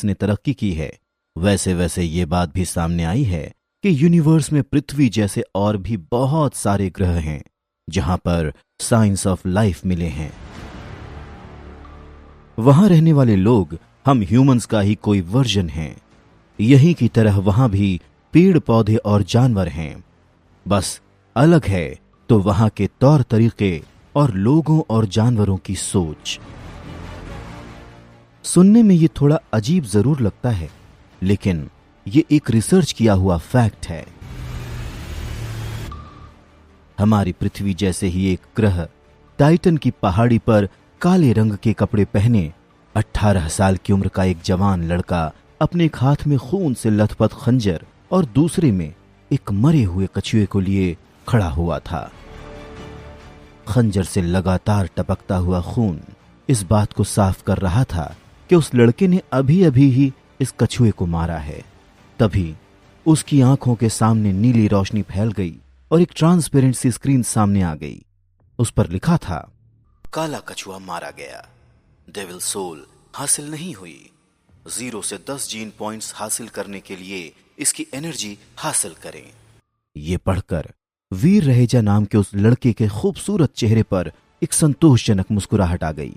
ने तरक्की की है, वैसे वैसे ये बात भी सामने आई है कि यूनिवर्स में पृथ्वी जैसे और भी बहुत सारे ग्रह हैं जहां पर साइंस ऑफ लाइफ मिले हैं। वहां रहने वाले लोग हम ह्यूमंस का ही कोई वर्जन हैं। यही की तरह वहां भी पेड़ पौधे और जानवर हैं, बस अलग है तो वहां के तौर तरीके और लोगों और जानवरों की सोच। सुनने में ये थोड़ा अजीब जरूर लगता है, लेकिन ये एक रिसर्च किया हुआ फैक्ट है। हमारी पृथ्वी जैसे ही एक ग्रह टाइटन की पहाड़ी पर काले रंग के कपड़े पहने 18 साल की उम्र का एक जवान लड़का अपने एक हाथ में खून से लथपथ खंजर और दूसरे में एक मरे हुए कछुए को लिए खड़ा हुआ था। खंजर से लगातार टपकता हुआ खून इस बात को साफ कर रहा था कि उस लड़के ने अभी अभी ही इस कछुए को मारा है। तभी उसकी आंखों के सामने नीली रोशनी फैल गई और एक ट्रांसपेरेंट सी स्क्रीन सामने आ गई। उस पर लिखा था, काला कछुआ मारा गया, डेविल सोल हासिल नहीं हुई। 0 से 10 जीन पॉइंट्स हासिल करने के लिए इसकी एनर्जी हासिल करें। ये पढ़कर वीर रहेजा नाम के उस लड़के के खूबसूरत चेहरे पर एक संतोषजनक मुस्कुराहट आ गई।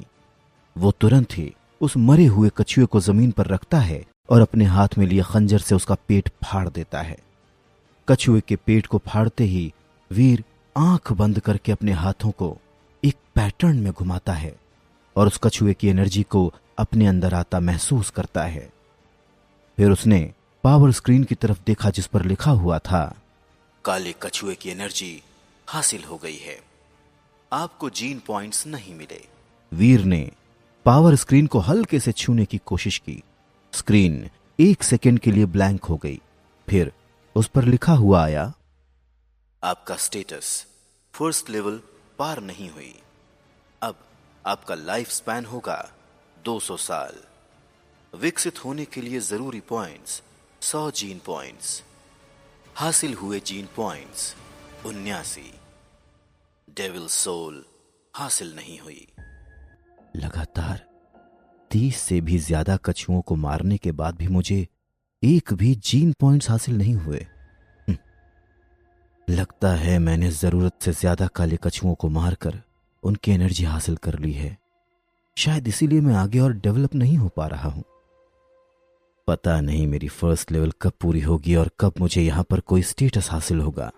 वो तुरंत ही उस मरे हुए कछुए को जमीन पर रखता है और अपने हाथ में लिए खंजर से उसका पेट फाड़ देता है। कछुए के पेट को फाड़ते ही वीर आंख बंद करके अपने हाथों को एक पैटर्न में घुमाता है और उस कछुए की एनर्जी को अपने अंदर आता महसूस करता है। फिर उसने पावर स्क्रीन की तरफ देखा जिस पर लिखा हुआ था, काले कछुए की एनर्जी हासिल हो गई है, आपको जीन पॉइंट्स नहीं मिले। वीर ने पावर स्क्रीन को हल्के से छूने की कोशिश की। स्क्रीन 1 सेकंड के लिए ब्लैंक हो गई। फिर उस पर लिखा हुआ आया, आपका स्टेटस फर्स्ट लेवल पार नहीं हुई, अब आपका लाइफ स्पैन होगा 200 साल। विकसित होने के लिए जरूरी पॉइंट्स 100 जीन पॉइंट्स, हासिल हुए जीन पॉइंट्स 79। डेविल सोल हासिल नहीं हुई। लगातार 30 से भी ज्यादा कछुओं को मारने के बाद भी मुझे एक भी जीन पॉइंट्स हासिल नहीं हुए। लगता है मैंने जरूरत से ज्यादा काले कछुओं को मारकर उनकी एनर्जी हासिल कर ली है। शायद इसीलिए मैं आगे और डेवलप नहीं हो पा रहा हूं। पता नहीं मेरी फर्स्ट लेवल कब पूरी होगी और कब मुझे यहां पर कोई स्टेटस हासिल होगा।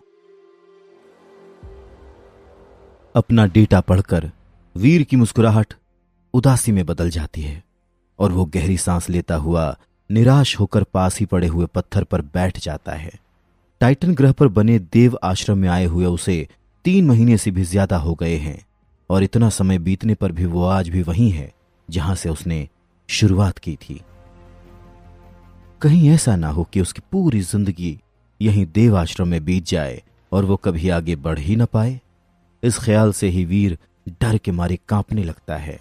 अपना डेटा पढ़कर वीर की मुस्कुराहट उदासी में बदल जाती है और वो गहरी सांस लेता हुआ निराश होकर पास ही पड़े हुए पत्थर पर बैठ जाता है। टाइटन ग्रह पर बने देव आश्रम में आए हुए उसे 3 महीने से भी ज्यादा हो गए हैं और इतना समय बीतने पर भी वो आज भी वहीं है जहां से उसने शुरुआत की थी। कहीं ऐसा ना हो कि उसकी पूरी जिंदगी यहीं देव आश्रम में बीत जाए और वो कभी आगे बढ़ ही न पाए। इस ख्याल से ही वीर डर के मारे कांपने लगता है।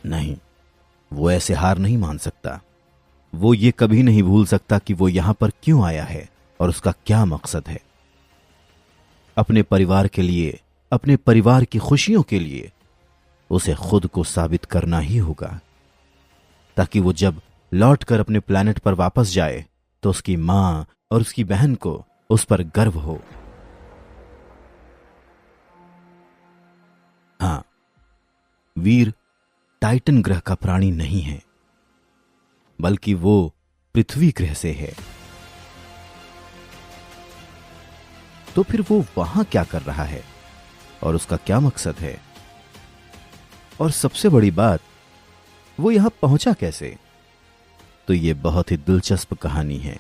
नहीं, वो ऐसे हार नहीं मान सकता। वो ये कभी नहीं भूल सकता कि वो यहां पर क्यों आया है और उसका क्या मकसद है। अपने परिवार के लिए, अपने परिवार की खुशियों के लिए उसे खुद को साबित करना ही होगा, ताकि वो जब लौटकर अपने प्लैनेट पर वापस जाए तो उसकी मां और उसकी बहन को उस पर गर्व हो। हां, वीर टाइटन ग्रह का प्राणी नहीं है, बल्कि वो पृथ्वी ग्रह से है। तो फिर वो वहां क्या कर रहा है और उसका क्या मकसद है? और सबसे बड़ी बात, वो यहां पहुंचा कैसे? तो ये बहुत ही दिलचस्प कहानी है।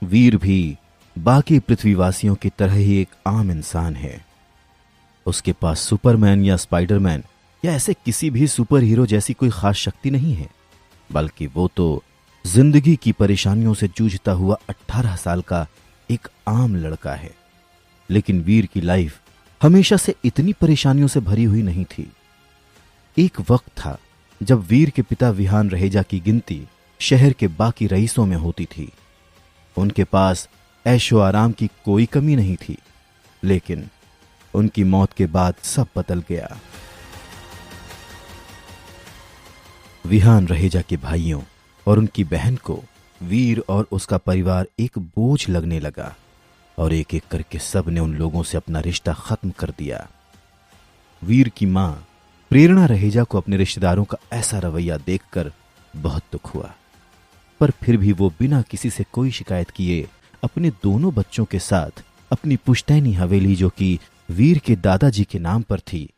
वीर भी बाकी पृथ्वीवासियों की तरह ही एक आम इंसान है। उसके पास सुपरमैन या स्पाइडरमैन या ऐसे किसी भी सुपर हीरो जैसी कोई खास शक्ति नहीं है, बल्कि वो तो जिंदगी की परेशानियों से जूझता हुआ 18 साल का एक आम लड़का है। लेकिन वीर की लाइफ हमेशा से इतनी परेशानियों से भरी हुई नहीं थी। एक वक्त था जब वीर के पिता विहान रहेजा की गिनती शहर के बाकी रईसों में होती थी। उनके पास ऐशो आराम की कोई कमी नहीं थी। लेकिन उनकी मौत के बाद सब बदल गया। विहान रहेजा के भाइयों और उनकी बहन को वीर और उसका परिवार एक बोझ लगने लगा और एक एक करके सब ने उन लोगों से अपना रिश्ता खत्म कर दिया। वीर की मां प्रेरणा रहेजा को अपने रिश्तेदारों का ऐसा रवैया देखकर बहुत दुख हुआ, पर फिर भी वो बिना किसी से कोई शिकायत किए अपने दोनों बच्चों के साथ अपनी पुश्तैनी हवेली, जो कि वीर के दादाजी के नाम पर थी,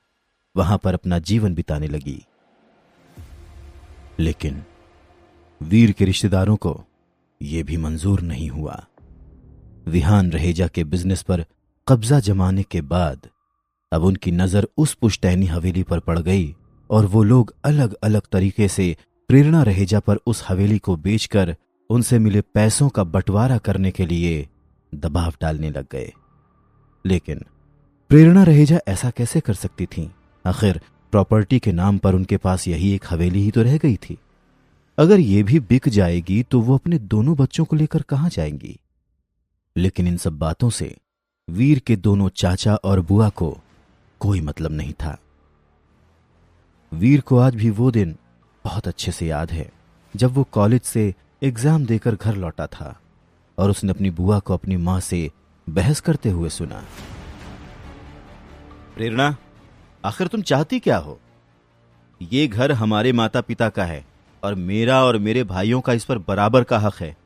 वहां पर अपना जीवन बिताने लगी। लेकिन वीर के रिश्तेदारों को यह भी मंजूर नहीं हुआ। विहान रहेजा के बिजनेस पर कब्जा जमाने के बाद अब उनकी नजर उस पुश्तैनी हवेली पर पड़ गई और वो लोग अलग अलग तरीके से प्रेरणा रहेजा पर उस हवेली को बेचकर उनसे मिले पैसों का बंटवारा करने के लिए दबाव डालने लग गए। लेकिन प्रेरणा रहेजा ऐसा कैसे कर सकती थीं? आखिर प्रॉपर्टी के नाम पर उनके पास यही एक हवेली ही तो रह गई थी। अगर ये भी बिक जाएगी तो वो अपने दोनों बच्चों को लेकर कहां जाएंगी? लेकिन इन सब बातों से वीर के दोनों चाचा और बुआ को कोई मतलब नहीं था। वीर को आज भी वो दिन बहुत अच्छे से याद है जब वो कॉलेज से एग्जाम देकर घर लौटा था और उसने अपनी बुआ को अपनी मां से बहस करते हुए सुना। प्रेरणा, आखिर तुम चाहती क्या हो? ये घर हमारे माता पिता का है और मेरा और मेरे भाइयों का इस पर बराबर का हक है।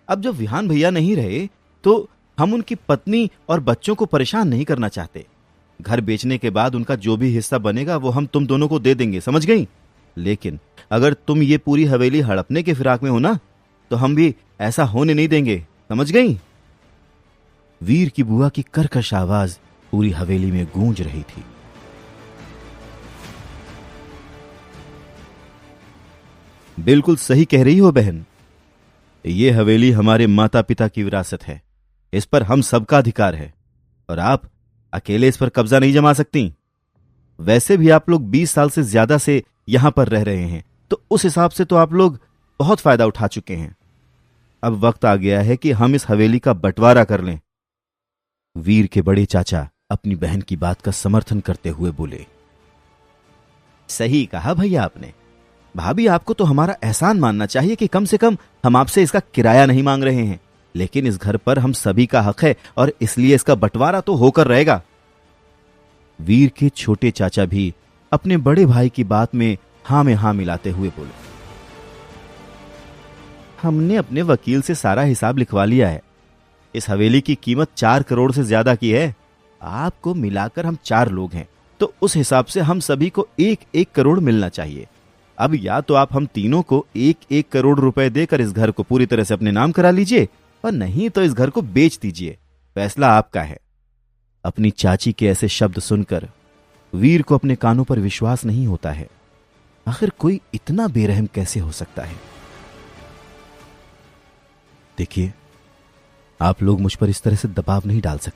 अब जब विहान भैया नहीं रहे तो हम उनकी पत्नी और बच्चों को परेशान नहीं करना चाहते। घर बेचने के बाद उनका जो भी हिस्सा बनेगा वो हम तुम दोनों को दे देंगे, समझ गई? लेकिन अगर तुम ये पूरी हवेली हड़पने के फिराक में हो ना, तो हम भी ऐसा होने नहीं देंगे, समझ गई? वीर की बुआ की कर्कश आवाज पूरी हवेली में गूंज रही थी। बिल्कुल सही कह रही हो बहन, ये हवेली हमारे माता पिता की विरासत है, इस पर हम सबका अधिकार है और आप अकेले इस पर कब्जा नहीं जमा सकती। वैसे भी आप लोग 20 साल से ज्यादा से यहां पर रह रहे हैं, तो उस हिसाब से तो आप लोग बहुत फायदा उठा चुके हैं। अब वक्त आ गया है कि हम इस हवेली का बंटवारा कर लें। वीर के बड़े चाचा अपनी बहन की बात का समर्थन करते हुए बोले। सही कहा भैया आपने। भाभी, आपको तो हमारा एहसान मानना चाहिए कि कम से कम हम आपसे इसका किराया नहीं मांग रहे हैं, लेकिन इस घर पर हम सभी का हक है और इसलिए इसका बंटवारा तो होकर रहेगा। वीर के छोटे चाचा भी अपने बड़े भाई की बात में हां मिलाते हुए बोले। हमने अपने वकील से सारा हिसाब लिखवा लिया है। इस हवेली की कीमत 4 करोड़ से ज्यादा की है। आपको मिलाकर हम 4 लोग हैं, तो उस हिसाब से हम सभी को 1-1 करोड़ मिलना चाहिए। अब या तो आप हम तीनों को 1-1 करोड़ रुपए देकर इस घर को पूरी तरह से अपने नाम करा लीजिए और नहीं तो इस घर को बेच दीजिए। फैसला आपका है। अपनी चाची के ऐसे शब्द सुनकर वीर को अपने कानों पर विश्वास नहीं होता है। आखिर कोई इतना बेरहम कैसे हो सकता है? देखिए, आप लोग मुझ पर इस तरह से दबाव नहीं डाल सकते।